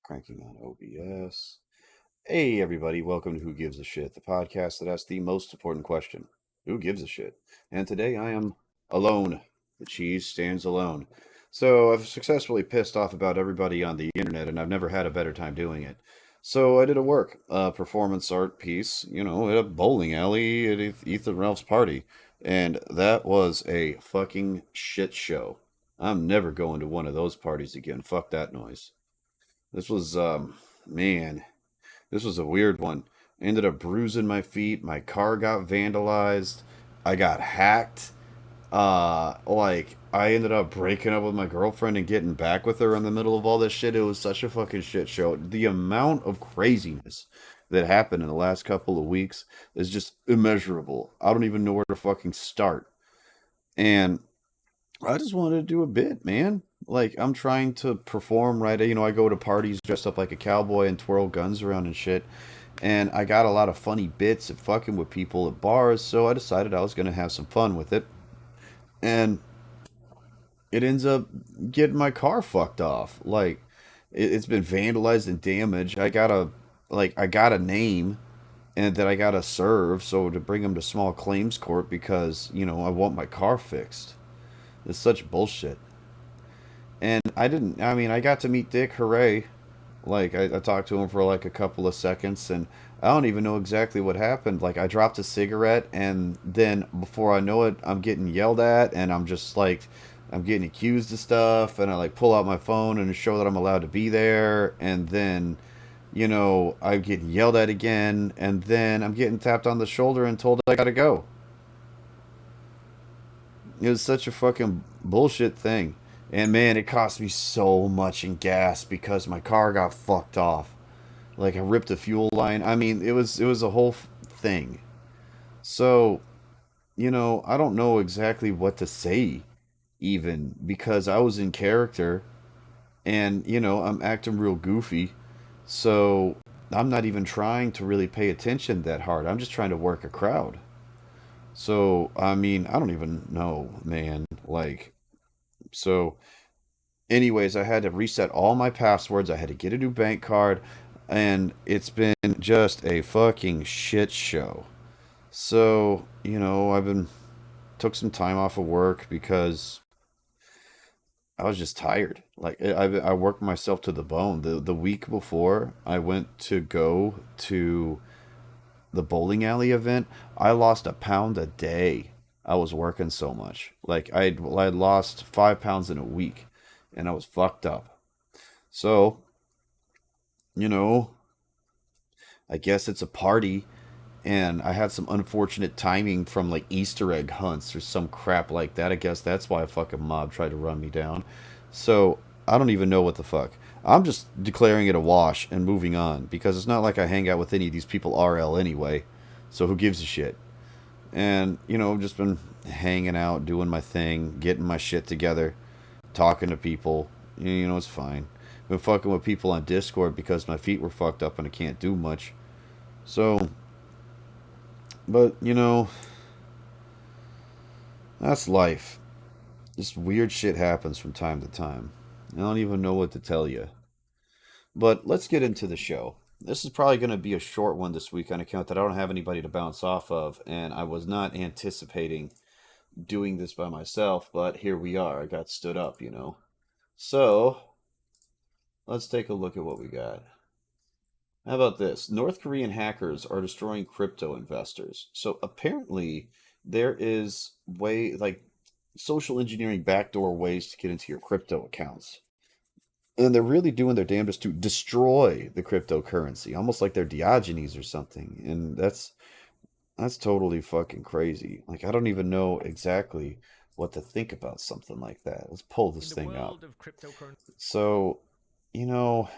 Cranking on OBS. Hey, everybody, welcome to Who Gives a Shit, the podcast that asks the most important question: Who gives a shit? And today I am alone. The cheese stands alone. So I've successfully pissed off about everybody on the internet, and I've never had a better time doing it. So I did a performance art piece, at a bowling alley at Ethan Ralph's party. And that was a fucking shit show. I'm never going to one of those parties again. Fuck that noise. This was, man, this was a weird one. I ended up bruising my feet. My car got vandalized. I got hacked. I ended up breaking up with my girlfriend and getting back with her in the middle of all this shit. It was such a fucking shit show. The amount of craziness that happened in the last couple of weeks is just immeasurable. I don't even know where to fucking start. And I just wanted to do a bit, man. Like, I'm trying to perform, right? I go to parties dressed up like a cowboy and twirl guns around and shit. And I got a lot of funny bits at fucking with people at bars, so I decided I was going to have some fun with it. And it ends up getting my car fucked off. Like, it's been vandalized and damaged. I got a name and that I got to serve, so to bring them to small claims court because, I want my car fixed. It's such bullshit. And I got to meet Dick, hooray. Like, I talked to him for like a couple of seconds, and I don't even know exactly what happened. Like, I dropped a cigarette, and then before I know it, I'm getting yelled at, and I'm getting accused of stuff, and I like pull out my phone and show that I'm allowed to be there, and then, I'm getting yelled at again, and then I'm getting tapped on the shoulder and told I gotta go. It was such a fucking bullshit thing. And man, it cost me so much in gas because my car got fucked off. Like I ripped a fuel line. I mean, it was a whole thing. So, I don't know exactly what to say even because I was in character and, I'm acting real goofy. So, I'm not even trying to really pay attention that hard. I'm just trying to work a crowd. So, I mean, I don't even know, man. So anyways, I had to reset all my passwords. I had to get a new bank card, and it's been just a fucking shit show. So, I've been took some time off of work because I was just tired. Like I worked myself to the bone. The week before I went to go to the bowling alley event, I lost a pound a day. I was working so much. Like I'd lost 5 pounds in a week, and I was fucked up. So, you know, I guess it's a party, and I had some unfortunate timing from like Easter egg hunts or some crap like that. I guess that's why a fucking mob tried to run me down. So, I don't even know what the fuck. I'm just declaring it a wash and moving on because it's not like I hang out with any of these people RL anyway. So, who gives a shit? And, I've just been hanging out, doing my thing, getting my shit together, talking to people. It's fine. Been fucking with people on Discord because my feet were fucked up and I can't do much. So, but, that's life. Just weird shit happens from time to time. I don't even know what to tell you. But let's get into the show. This is probably going to be a short one this week on account that I don't have anybody to bounce off of, and I was not anticipating doing this by myself, but here we are. I got stood up. So, let's take a look at what we got. How about this? North Korean hackers are destroying crypto investors. So apparently there is like social engineering backdoor ways to get into your crypto accounts. And they're really doing their damnedest to destroy the cryptocurrency, almost like they're Diogenes or something. And that's totally fucking crazy. Like I don't even know exactly what to think about something like that. Let's pull In this the thing up. world of cryptocurrency. So, you know,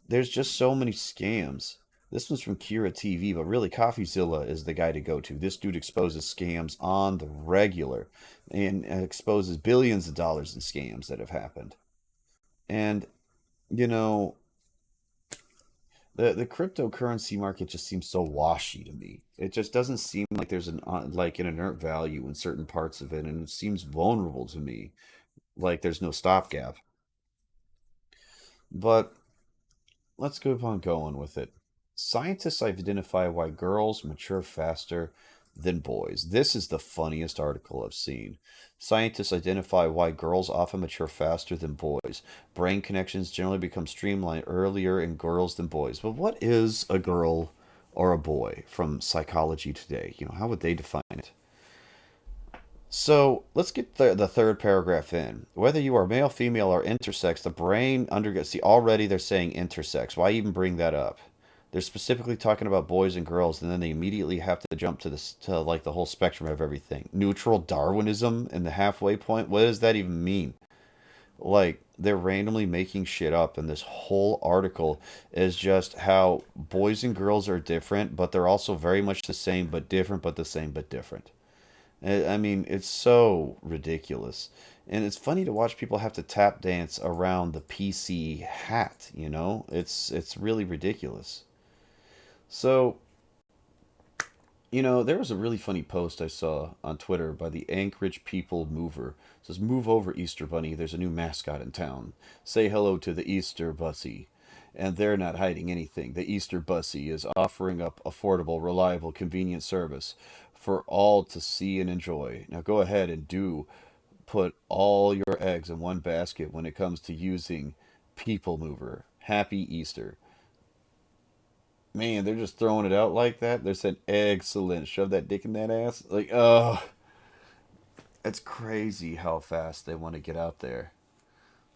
there's just so many scams. This one's from Kira TV, but really CoffeeZilla is the guy to go to. This dude exposes scams on the regular and exposes billions of dollars in scams that have happened. And you know, the cryptocurrency market just seems so washy to me. It just doesn't seem like there's an inert value in certain parts of it, and it seems vulnerable to me. Like there's no stopgap. But let's go on going with it. Scientists identify why girls mature faster than boys. This is the funniest article I've seen. Scientists identify why girls often mature faster than boys. Brain connections generally become streamlined earlier in girls than boys. But what is a girl or a boy from psychology today? How would they define it? So let's get the third paragraph in. Whether you are male, female, or intersex, the brain undergoes. See, already they're saying intersex. Why even bring that up? They're specifically talking about boys and girls, and then they immediately have to jump to this to like the whole spectrum of everything. Neutral Darwinism and the halfway point. What does that even mean? Like they're randomly making shit up, and this whole article is just how boys and girls are different, but they're also very much the same, but different, but the same, but different. I mean, it's so ridiculous. And it's funny to watch people have to tap dance around the PC hat. It's really ridiculous. So, there was a really funny post I saw on Twitter by the Anchorage People Mover. It says, "Move over, Easter Bunny. There's a new mascot in town. Say hello to the Easter Bussy." And they're not hiding anything. The Easter Bussy is offering up affordable, reliable, convenient service for all to see and enjoy. Now go ahead and do put all your eggs in one basket when it comes to using People Mover. Happy Easter. Man, they're just throwing it out like that. They're saying, excellent. Shove that dick in that ass. Like, oh, it's crazy how fast they want to get out there.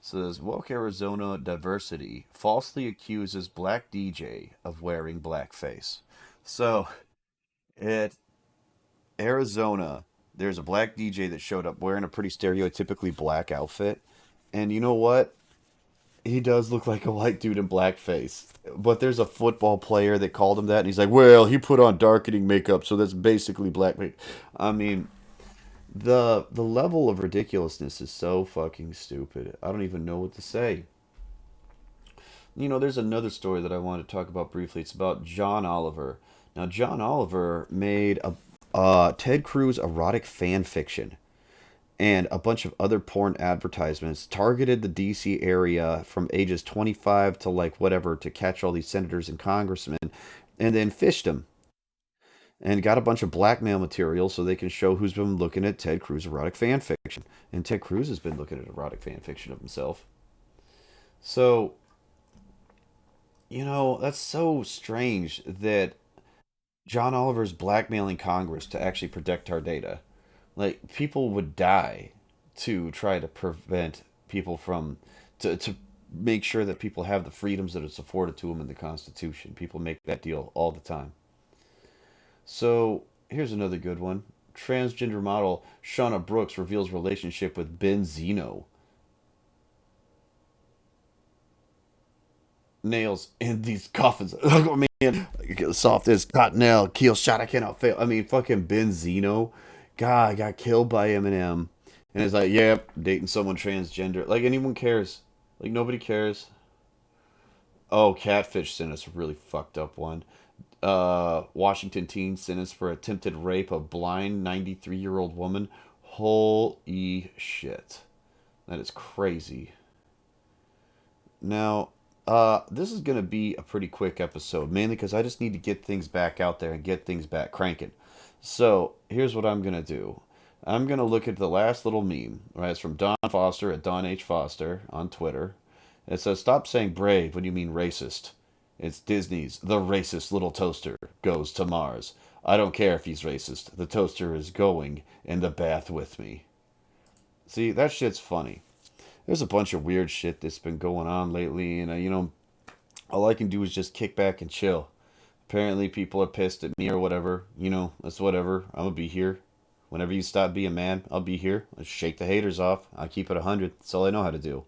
Says, Woke Arizona Diversity falsely accuses black DJ of wearing blackface. So, at Arizona, there's a black DJ that showed up wearing a pretty stereotypically black outfit. And you know what? He does look like a white dude in blackface. But there's a football player that called him that, and he's like, well, he put on darkening makeup, so that's basically black makeup. I mean, the level of ridiculousness is so fucking stupid. I don't even know what to say. There's another story that I want to talk about briefly. It's about John Oliver. Now, John Oliver made a Ted Cruz erotic fan fiction and a bunch of other porn advertisements targeted the DC area from ages 25 to like whatever to catch all these senators and congressmen and then fished them and got a bunch of blackmail material so they can show who's been looking at Ted Cruz erotic fan fiction. And Ted Cruz has been looking at erotic fan fiction of himself. So, that's so strange that John Oliver's blackmailing Congress to actually protect our data. Like people would die to try to prevent people from to make sure that people have the freedoms that is afforded to them in the Constitution. People make that deal all the time. So here's another good one. Transgender model Shauna Brooks reveals relationship with Ben Zeno. Nails in these coffins. Oh man, soft as cottonelle, keel shot. I cannot fail. I mean, fucking Ben Zeno, God got killed by Eminem, and it's like, yep, dating someone transgender. Like anyone cares? Like nobody cares. Oh, Catfish sent us a really fucked up one. Washington teen sentenced for attempted rape of blind 93-year-old woman. Holy shit, that is crazy. Now, this is going to be a pretty quick episode, mainly because I just need to get things back out there and get things back cranking. So, here's what I'm going to do. I'm going to look at the last little meme, right? It's from Don Foster at Don H. Foster on Twitter. It says, Stop saying brave when you mean racist. It's Disney's The Racist Little Toaster Goes to Mars. I don't care if he's racist. The toaster is going in the bath with me. See, that shit's funny. There's a bunch of weird shit that's been going on lately, and all I can do is just kick back and chill. Apparently, people are pissed at me or whatever. That's whatever. I'm gonna be here. Whenever you stop being mad, I'll be here. I'll shake the haters off. I'll keep it 100. That's all I know how to do.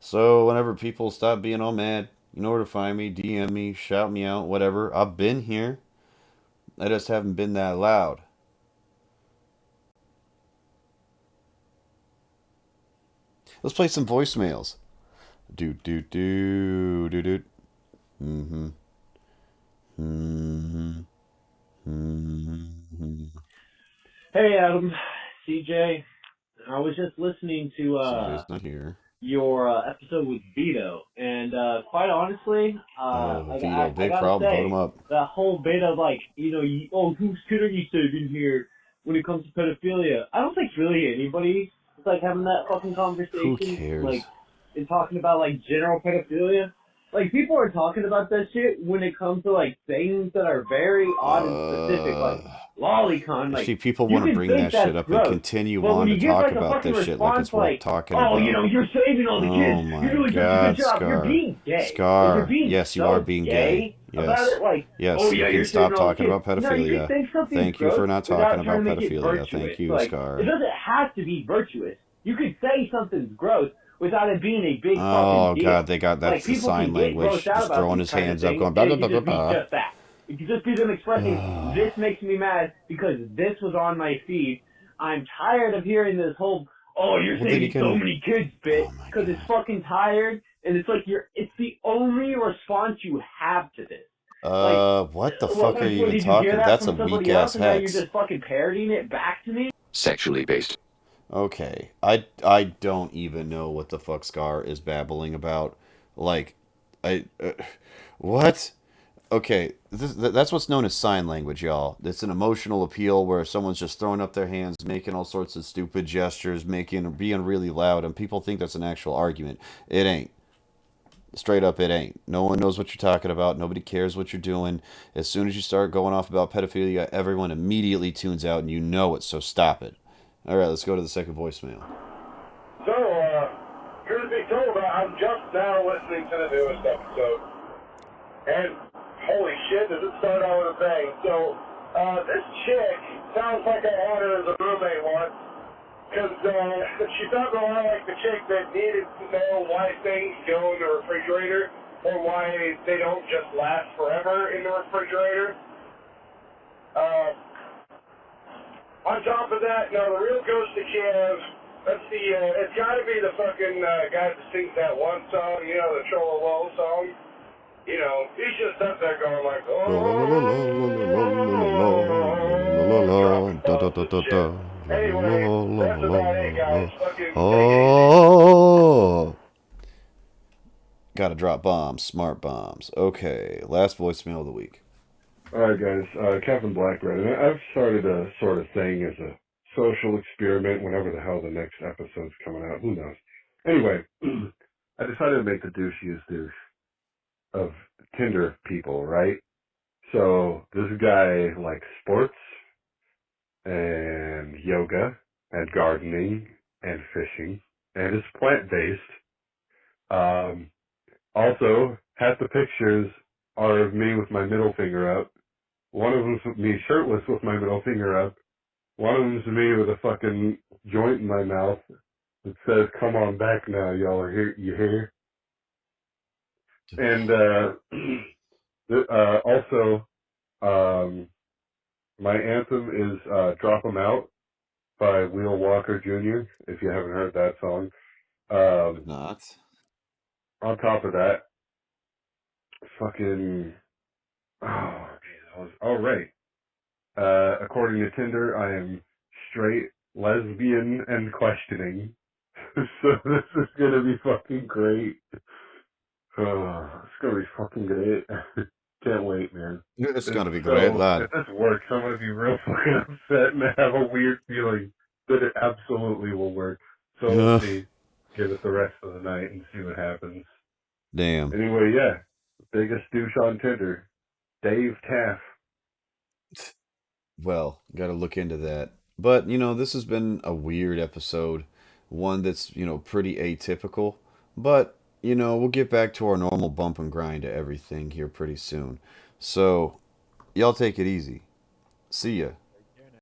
So whenever people stop being all mad, you know where to find me. DM me, shout me out, whatever. I've been here. I just haven't been that loud. Let's play some voicemails. Do do do do do. Mm-hmm. Mm-hmm. Mm-hmm. Hey Adam, CJ. I was just listening to CJ's not here. your episode with Vito, and quite honestly, Oh, like Vito, I big gotta problem. Vote him say, up. that whole bit of like, oh, who's kidding you saving here when it comes to pedophilia? I don't think really anybody is like having that fucking Who conversation, cares? like, and talking about like general pedophilia. Like people are talking about that shit when it comes to like things that are very odd and specific, like Uh, lolicon. Like See, people you want to can bring think that shit that's up and gross, continue but when on to you get talk like a about fucking this shit like response it's worth like, talking oh, about. you're saving all the kids, Oh you're my doing such a good God, job, you're Scar. being gay. Like you're Scar. being Yes, you are so being gay. gay about Yes. it, like, oh Yes, you yeah, can you're saving stop all the talking kids. about No, you can pedophilia. think something's Thank you gross for not talking without trying about to make it pedophilia. virtuous. Thank you, Like, it Scar. doesn't have to be virtuous. You could say something's gross without it being a big fucking Oh deal. God, they got Like, that's the people sign can get grossed language. out Just about throwing these his kind of hands up, things, going blah and blah it blah could blah just be blah. just that. It could just be them expressing, this makes me mad because this was on my feed. I'm tired of hearing this whole, oh, you're Well, then you saving so can. many kids bit Oh my because it's God. fucking tired, and it's like it's the only response you have to this. Like, What the fuck are you what even did you hear talking? that That's a from weak somebody else, ass and now you're hex. just fucking parodying it back to me? Sexually based. Okay, I don't even know what the fuck Scar is babbling about. Like, I what? Okay, that's what's known as sign language, y'all. It's an emotional appeal where someone's just throwing up their hands, making all sorts of stupid gestures, being really loud, and people think that's an actual argument. It ain't. Straight up, it ain't. No one knows what you're talking about. Nobody cares what you're doing. As soon as you start going off about pedophilia, everyone immediately tunes out, and you know it. So stop it. All right, let's go to the second voicemail. So, truth be told, I'm just now listening to the newest episode, and holy shit, does it start out with a bang. So, this chick sounds like I had her as a roommate once, because she felt a lot like the chick that needed to know why things go in the refrigerator, or why they don't just last forever in the refrigerator. Uh, on top of that, no, the real ghost of Kiev, that's it's gotta be the fucking guy that sings that one song, you know, the Trollolo song. You know, he's just up there going like, La la la la la la la la la la oh, la dropping da da bombs da and da shit. da la la Anyway, la that's la about it, la guys. la. Fucking take it easy. Oh, gotta drop bombs, smart bombs. Okay, last voicemail of the week. Alright guys, Captain Blackbread, and I've started a sort of thing as a social experiment whenever the hell the next episode's coming out, who knows. Anyway, I decided to make the douchiest douche of Tinder people, right? So, this guy likes sports, and yoga, and gardening, and fishing, and is plant-based. Um, also, half the pictures are of me with my middle finger up. One of them's me shirtless with my middle finger up. One of them's me with a fucking joint in my mouth that says, "Come on back now, y'all are here." You hear? And also, um, my anthem is "Drop 'Em Out" by Wheel Walker Jr. If you haven't heard that song. I've not. On top of that, fucking oh Jesus! All right. According to Tinder, I am straight, lesbian, and questioning. So this is gonna be fucking great. It's gonna be fucking great. Can't wait, man. It's gonna be great, If lad. this works, I'm gonna be real fucking upset and have a weird feeling that it absolutely will work. So we'll see. Give it the rest of the night and see what happens. Damn. Anyway, yeah. Biggest douche on Tinder. Dave Taff. Well, gotta look into that. But, this has been a weird episode. One that's, pretty atypical. But, we'll get back to our normal bump and grind to everything here pretty soon. So, y'all take it easy. See ya.